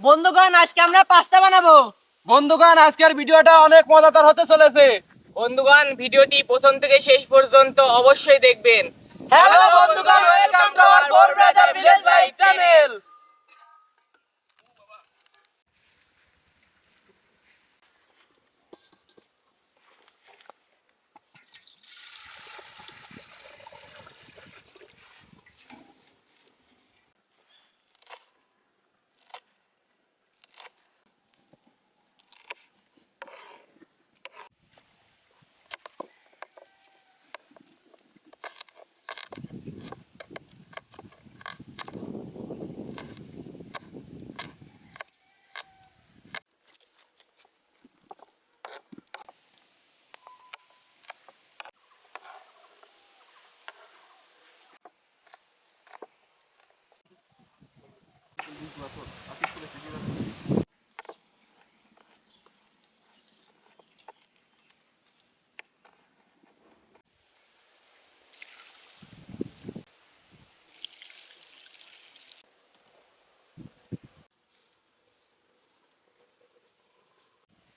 বন্ধুগণ, আজকে আমরা পাস্তা বানাবো। বন্ধুগণ, আজকের ভিডিওটা অনেক মজাদার হতে চলেছে। বন্ধুগণ, ভিডিওটি প্রথম থেকে শেষ পর্যন্ত অবশ্যই দেখবেন। হ্যালো বন্ধুগণ, welcome to our four brother village life channel.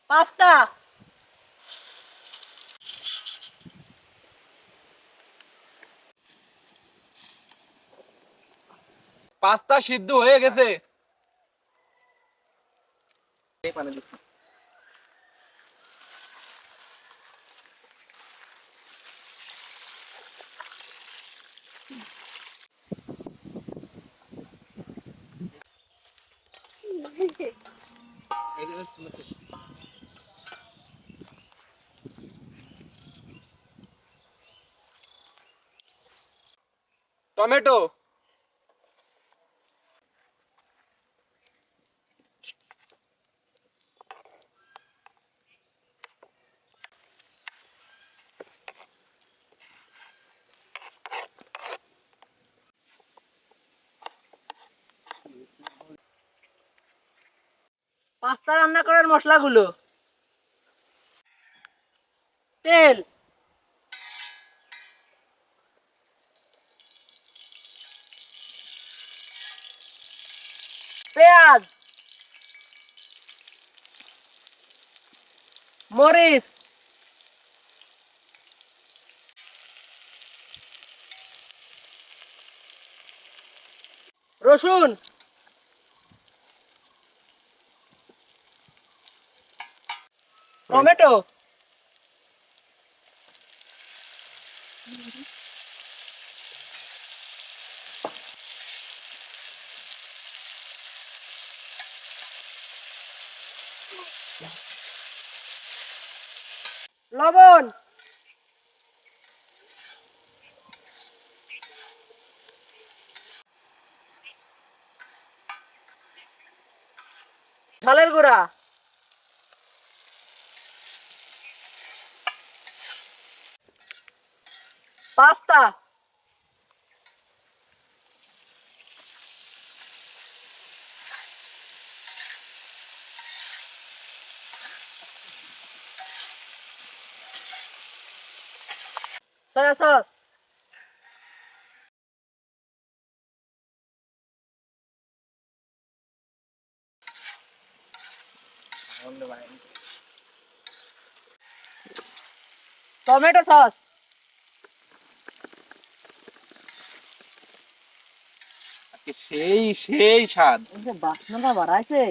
Pasta, pasta সিদ্ধ হয়ে গেছে। টমেটো, পাস্তা রান্না করার মশলাগুলো: তেল, পেঁয়াজ, মরিচ, রসুন, টমেটো, লবণ, ঝালের গুঁড়া, pasta, soya sauce, tomato sauce, সেই সেই স্বাদ। বাসনাটা বাড়াইছে।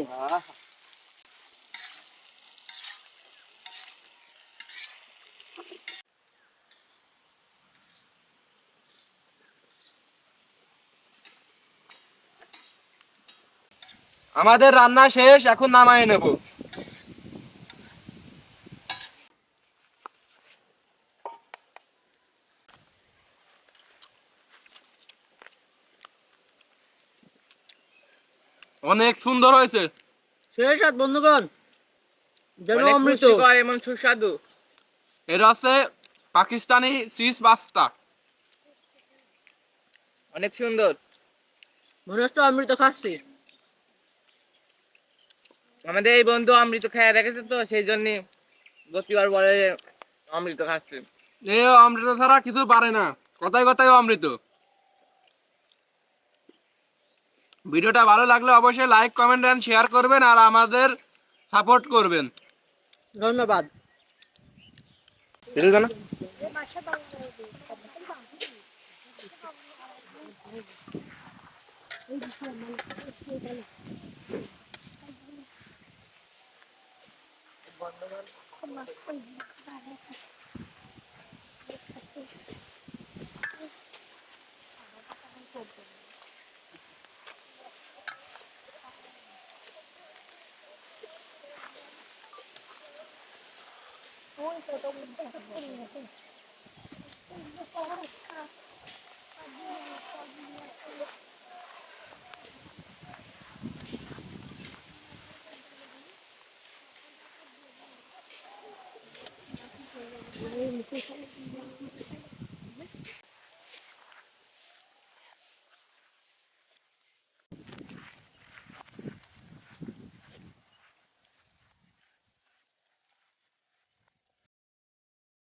আমাদের রান্না শেষ, এখন নামায় নেব। অনেক সুন্দর হয়েছে। সেই স্বাদ বন্ধুগণ, যেন অনেক অমৃত। পুষ্টিকর এবং সুস্বাদু। এটা হচ্ছে পাকিস্তানি চিজ পাস্তা। অনেক সুন্দর। মনে হচ্ছে অমৃত খাচ্ছি। আমাদের এই বন্ধু অমৃত খেয়ে দেখেছে, তো সেই জন্য গতিবার বলে যে অমৃত খাচ্ছে। এ অমৃত ছাড়া কিছু পারে না, কথায় কথায় অমৃত। ভিডিওটা ভালো লাগলে অবশ্যই লাইক কমেন্ট এন্ড শেয়ার করবেন আর আমাদের সাপোর্ট করবেন। ধন্যবাদ। বুঝলে না?